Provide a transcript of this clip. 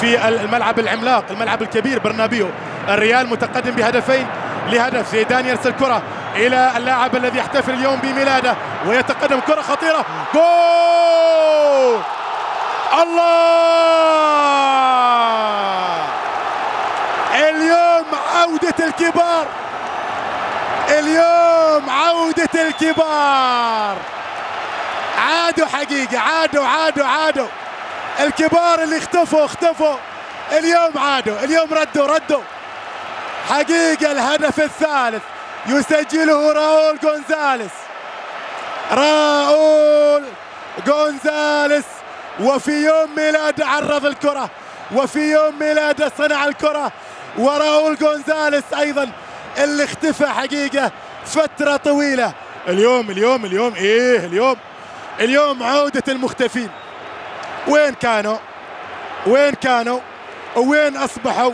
في الملعب العملاق، الملعب الكبير برنابيو. الريال متقدم بهدفين لهدف. زيدان يرسل كرة إلى اللاعب الذي يحتفل اليوم بميلاده ويتقدم، كرة خطيرة، جول! الله! اليوم عودة الكبار، اليوم عودة الكبار. عادوا حقيقة، عادوا الكبار اللي اختفوا اليوم عادوا، اليوم ردوا حقيقة. الهدف الثالث يسجله راؤول غونزاليس، وفي يوم ميلاده عرض الكرة، وفي يوم ميلاده صنع الكرة. وراؤول غونزاليس أيضا اللي اختفى حقيقة فترة طويلة. اليوم عودة المختفين. وين كانوا وين أصبحوا؟